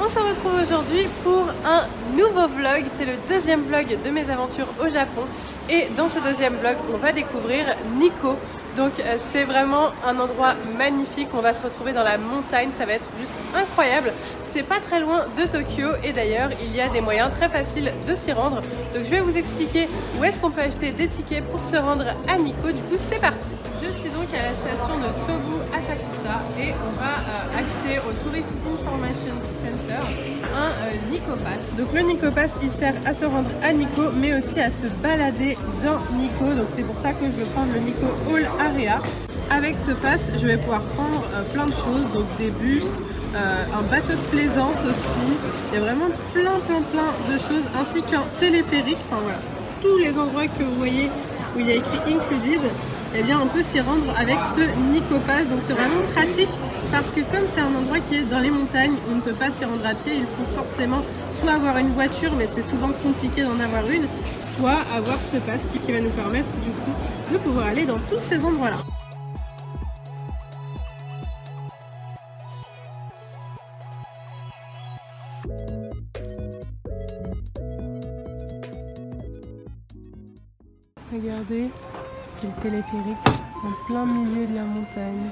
On se retrouve aujourd'hui pour un nouveau vlog. C'est le deuxième vlog de mes aventures au Japon. Et dans ce deuxième vlog, on va découvrir Nikko. Donc c'est vraiment un endroit magnifique. On va se retrouver dans la montagne. Ça va être juste incroyable. C'est pas très loin de Tokyo. Et d'ailleurs, il y a des moyens très faciles de s'y rendre. Donc je vais vous expliquer où est-ce qu'on peut acheter des tickets pour se rendre à Nikko. Du coup, c'est parti. Je suis donc à la station de Tobu Asakusa et on va acheter au Tourist Information Center un Nikko Pass. Donc le Nikko Pass, il sert à se rendre à Nikko mais aussi à se balader dans Nikko. Donc c'est pour ça que je vais prendre le Nikko All Area. Avec ce pass, je vais pouvoir prendre plein de choses, donc des bus, un bateau de plaisance aussi. Il y a vraiment plein de choses, ainsi qu'un téléphérique. Enfin voilà, tous les endroits que vous voyez où il y a écrit Included, eh bien on peut s'y rendre avec ce Nikko Pass. Donc c'est vraiment pratique parce que comme c'est un endroit qui est dans les montagnes, on ne peut pas s'y rendre à pied. Il faut forcément soit avoir une voiture, mais c'est souvent compliqué d'en avoir une, soit avoir ce pass qui va nous permettre du coup de pouvoir aller dans tous ces endroits là. Regardez, c'est le téléphérique en plein milieu de la montagne.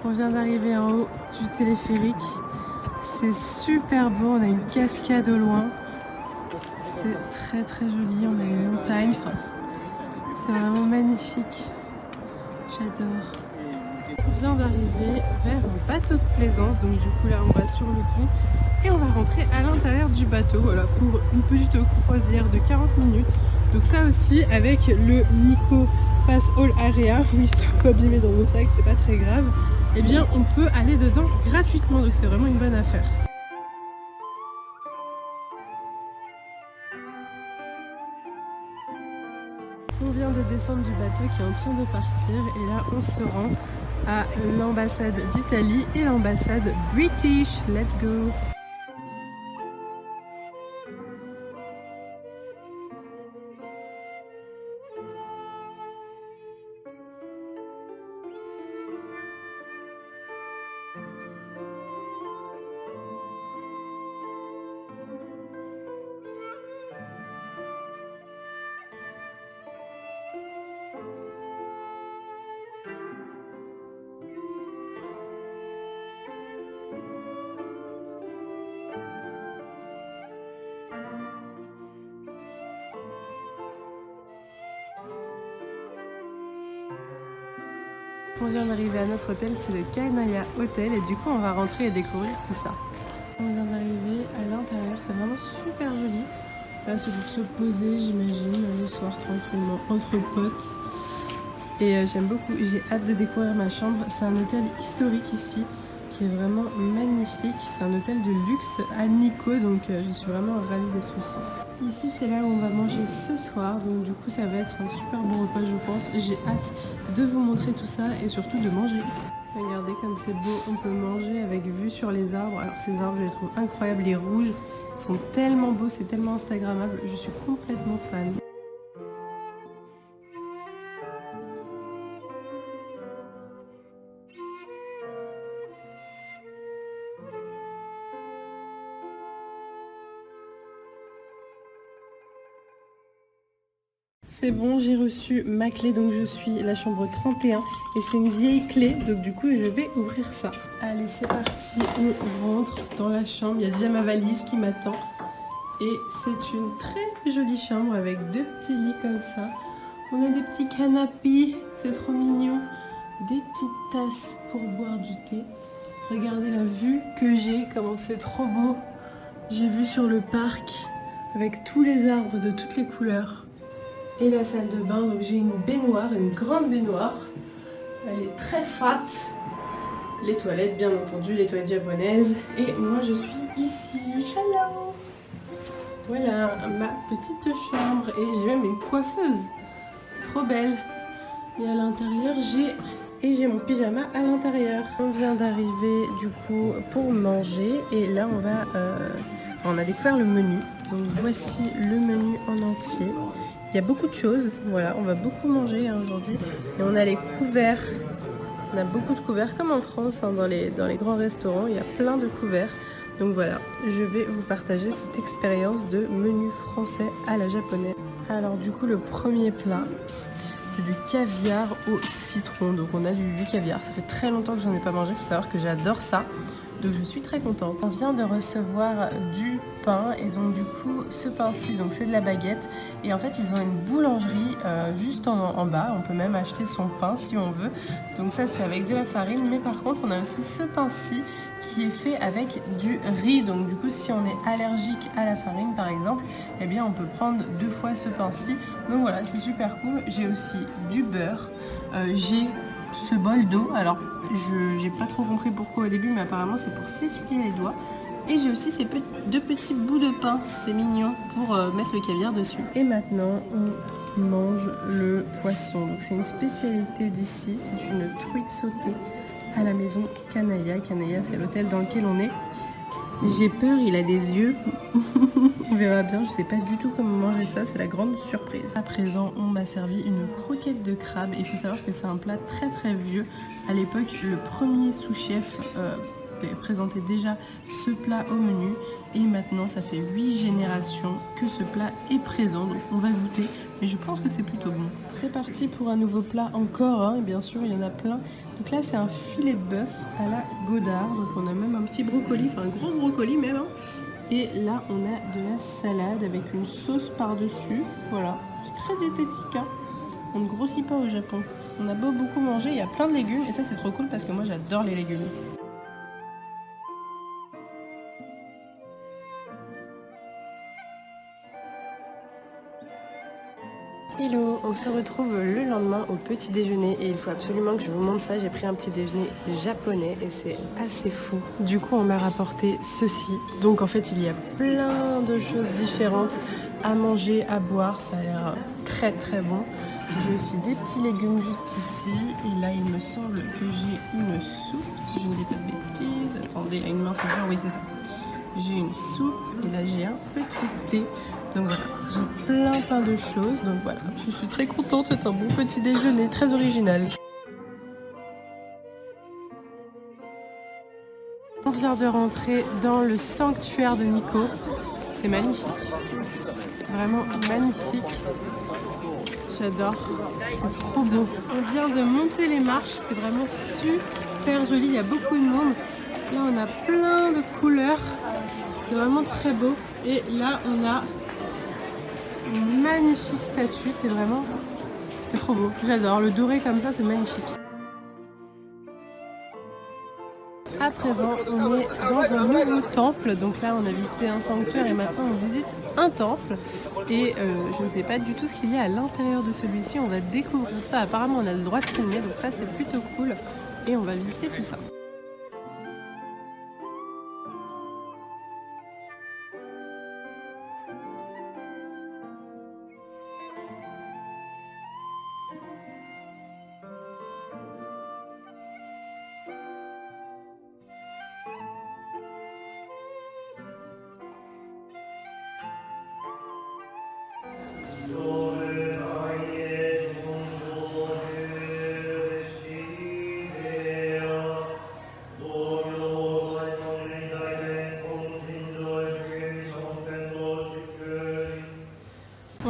On vient d'arriver en haut du téléphérique. C'est super beau, on a une cascade au loin. C'est très joli, on a une montagne. Enfin, c'est vraiment magnifique. J'adore. On vient d'arriver vers un bateau de plaisance. Donc du coup là on va sur le pont. Et on va rentrer à l'intérieur du bateau, voilà, pour une petite croisière de 40 minutes. Donc ça aussi, avec le Nikko Pass All Area, oui c'est un peu abîmé dans mon sac, c'est pas très grave, eh bien on peut aller dedans gratuitement, donc c'est vraiment une bonne affaire. On vient de descendre du bateau qui est en train de partir, et là on se rend à l'ambassade d'Italie et l'ambassade British. Let's go! On vient d'arriver à notre hôtel, c'est le Kanaya Hotel, et du coup on va rentrer et découvrir tout ça. On vient d'arriver à l'intérieur, c'est vraiment super joli. Là c'est pour se poser, j'imagine, le soir tranquillement entre potes. Et j'aime beaucoup, j'ai hâte de découvrir ma chambre. C'est un hôtel historique ici qui est vraiment magnifique. C'est un hôtel de luxe à Nikko, donc je suis vraiment ravie d'être ici. Ici c'est là où on va manger ce soir, donc du coup ça va être un super bon repas je pense. J'ai hâte de vous montrer tout ça et surtout de manger. Regardez comme c'est beau, on peut manger avec vue sur les arbres. Alors ces arbres je les trouve incroyables, les rouges sont tellement beaux, c'est tellement instagrammable, je suis complètement fan. C'est bon, j'ai reçu ma clé, donc je suis la chambre 31 et c'est une vieille clé, donc du coup je vais ouvrir ça. Allez, c'est parti, on rentre dans la chambre, il y a déjà ma valise qui m'attend. Et c'est une très jolie chambre avec deux petits lits comme ça. On a des petits canapés, c'est trop mignon. Des petites tasses pour boire du thé. Regardez la vue que j'ai, comment c'est trop beau. J'ai vu sur le parc avec tous les arbres de toutes les couleurs. Et la salle de bain, donc j'ai une baignoire, une grande baignoire. Elle est très fat. Les toilettes, bien entendu, les toilettes japonaises. Et moi, je suis ici. Hello! Voilà, ma petite chambre. Et j'ai même une coiffeuse. Trop belle. Et à l'intérieur, j'ai mon pyjama à l'intérieur. On vient d'arriver, du coup, pour manger. Et là, on a découvert le menu. Donc voici le menu en entier. Il y a beaucoup de choses, voilà, on va beaucoup manger aujourd'hui. Et on a les couverts On a beaucoup de couverts comme en France, hein, dans les grands restaurants, il y a plein de couverts. Donc voilà, je vais vous partager cette expérience de menu français à la japonaise. Alors du coup, le premier plat, c'est du caviar au citron. Donc on a du caviar, ça fait très longtemps que j'en ai pas mangé, il faut savoir que j'adore ça. Donc je suis très contente. On vient de recevoir du pain et donc du coup ce pain-ci, donc c'est de la baguette. Et en fait ils ont une boulangerie juste en bas, on peut même acheter son pain si on veut. Donc ça c'est avec de la farine, mais par contre on a aussi ce pain-ci qui est fait avec du riz. Donc du coup si on est allergique à la farine par exemple, eh bien on peut prendre 2 fois ce pain-ci. Donc voilà, c'est super cool. J'ai aussi du beurre, j'ai ce bol d'eau. Alors j'ai pas trop compris pourquoi au début, mais apparemment c'est pour s'essuyer les doigts. Et j'ai aussi ces 2 petits bouts de pain, c'est mignon, pour mettre le caviar dessus. Et maintenant on mange le poisson. Donc c'est une spécialité d'ici, c'est une truite sautée à la maison Kanaya. Kanaya, c'est l'hôtel dans lequel on est. J'ai peur, il a des yeux. On verra bien, je sais pas du tout comment manger ça, c'est la grande surprise. À présent, on m'a servi une croquette de crabe. Il faut savoir que c'est un plat très très vieux. À l'époque, le premier sous-chef présentait déjà ce plat au menu. Et maintenant, ça fait 8 générations que ce plat est présent. Donc on va goûter, mais je pense que c'est plutôt bon. C'est parti pour un nouveau plat encore, hein, et bien sûr, il y en a plein. Donc là, c'est un filet de bœuf à la Godard. Donc on a même un petit brocoli, enfin un gros brocoli même, hein. Et là, on a de la salade avec une sauce par-dessus. Voilà, c'est très diététique, hein. On ne grossit pas au Japon. On a beau beaucoup manger, il y a plein de légumes. Et ça, c'est trop cool parce que moi, j'adore les légumes. Hello, on se retrouve le lendemain au petit déjeuner et il faut absolument que je vous montre ça. J'ai pris un petit déjeuner japonais et c'est assez fou. Du coup, on m'a rapporté ceci. Donc en fait, il y a plein de choses différentes à manger, à boire. Ça a l'air très très bon. J'ai aussi des petits légumes juste ici. Et là, il me semble que j'ai une soupe, si je ne dis pas de bêtises. Attendez, à une main, c'est dur, oui, c'est ça. J'ai une soupe et là, j'ai un petit thé. Donc voilà, j'ai plein de choses, donc voilà, je suis très contente, c'est un bon petit déjeuner, très original. On vient de rentrer dans le sanctuaire de Nikko, c'est magnifique, c'est vraiment magnifique, j'adore, c'est trop beau. On vient de monter les marches, c'est vraiment super joli, il y a beaucoup de monde, là on a plein de couleurs, c'est vraiment très beau, et là on a une magnifique statue, c'est trop beau, j'adore, le doré comme ça c'est magnifique. À présent on est dans un nouveau temple, donc là on a visité un sanctuaire et maintenant on visite un temple et je ne sais pas du tout ce qu'il y a à l'intérieur de celui-ci, on va découvrir ça, apparemment on a le droit de filmer donc ça c'est plutôt cool et on va visiter tout ça.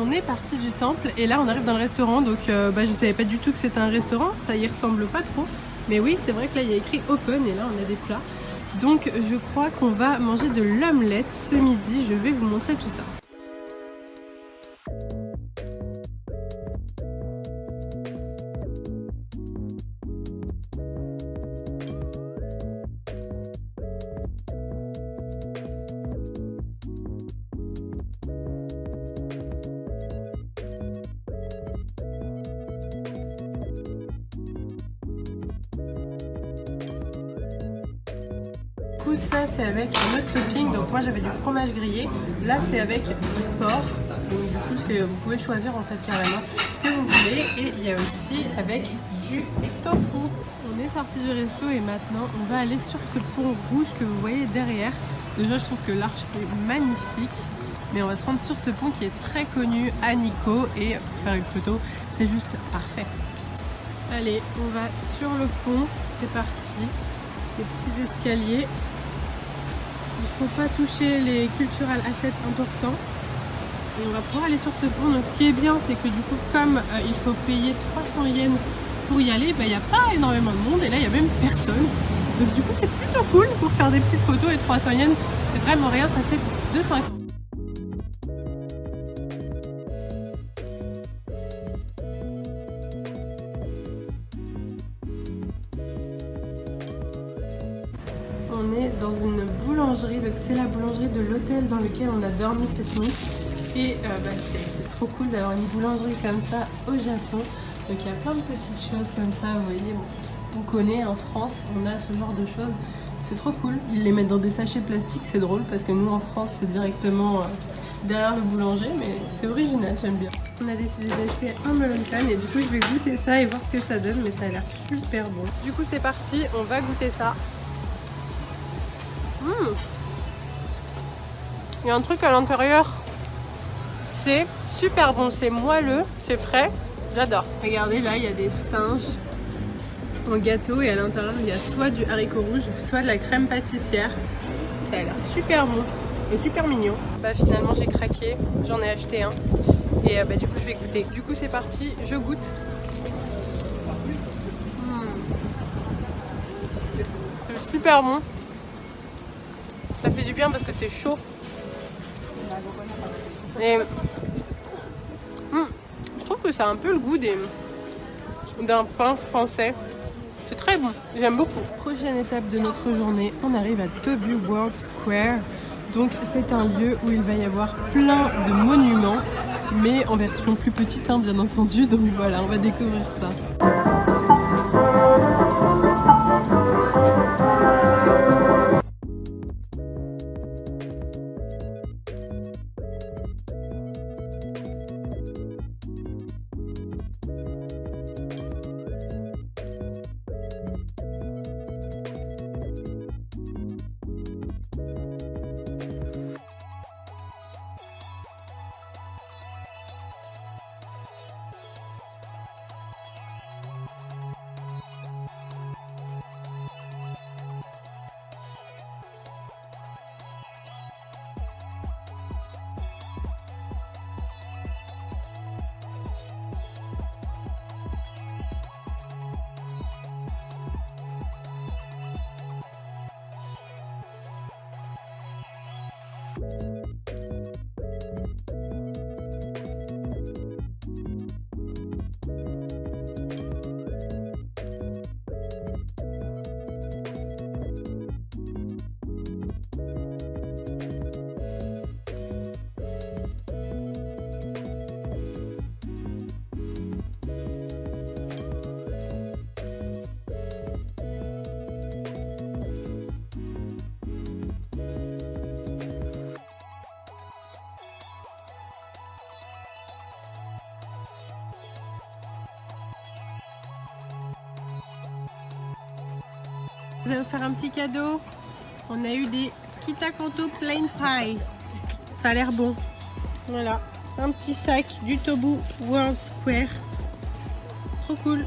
On est parti du temple et là on arrive dans le restaurant, donc je savais pas du tout que c'était un restaurant, ça y ressemble pas trop, mais oui c'est vrai que là il y a écrit open et là on a des plats, donc je crois qu'on va manger de l'omelette ce midi, je vais vous montrer tout ça. Ça c'est avec un autre topping, donc moi j'avais du fromage grillé, là c'est avec du porc, donc du coup vous pouvez choisir en fait carrément ce que vous voulez, et il y a aussi avec du tofu. On est sorti du resto et maintenant on va aller sur ce pont rouge que vous voyez derrière. Déjà je trouve que l'arche est magnifique, mais on va se rendre sur ce pont qui est très connu à Nikko et pour faire une photo c'est juste parfait. Allez, on va sur le pont, c'est parti. Les petits escaliers. Il faut pas toucher les cultural assets importants. Et on va pouvoir aller sur ce pont. Donc ce qui est bien, c'est que du coup, comme il faut payer 300 yens pour y aller, il n'y a pas énormément de monde et là il n'y a même personne. Donc du coup c'est plutôt cool pour faire des petites photos et 300 yens, c'est vraiment rien, ça fait 2,50 €. On est dans une boulangerie, donc c'est la boulangerie de l'hôtel dans lequel on a dormi cette nuit. Et c'est trop cool d'avoir une boulangerie comme ça au Japon. Donc il y a plein de petites choses comme ça, vous voyez, on connaît en France, on a ce genre de choses. C'est trop cool. Ils les mettent dans des sachets plastiques, c'est drôle parce que nous en France c'est directement derrière le boulanger, mais c'est original, j'aime bien. On a décidé d'acheter un melon pan et du coup je vais goûter ça et voir ce que ça donne, mais ça a l'air super bon. Du coup c'est parti, on va goûter ça. Il y a un truc à l'intérieur, c'est super bon, c'est moelleux, c'est frais, j'adore. Regardez là, il y a des singes en gâteau et à l'intérieur il y a soit du haricot rouge, soit de la crème pâtissière. Ça a l'air super bon et super mignon. Finalement j'ai craqué, j'en ai acheté un et du coup je vais goûter. Du coup c'est parti, je goûte. C'est super bon. Ça fait du bien parce que c'est chaud. Et je trouve que ça a un peu le goût d'un pain français. C'est très bon, j'aime beaucoup. Prochaine étape de notre journée, on arrive à Tobu World Square. Donc c'est un lieu où il va y avoir plein de monuments, mais en version plus petite bien entendu. Donc voilà, on va découvrir ça. Je vais vous faire un petit cadeau. On a eu des Kitakoto Plain Pie. Ça a l'air bon. Voilà, un petit sac du Tobu World Square. Trop cool.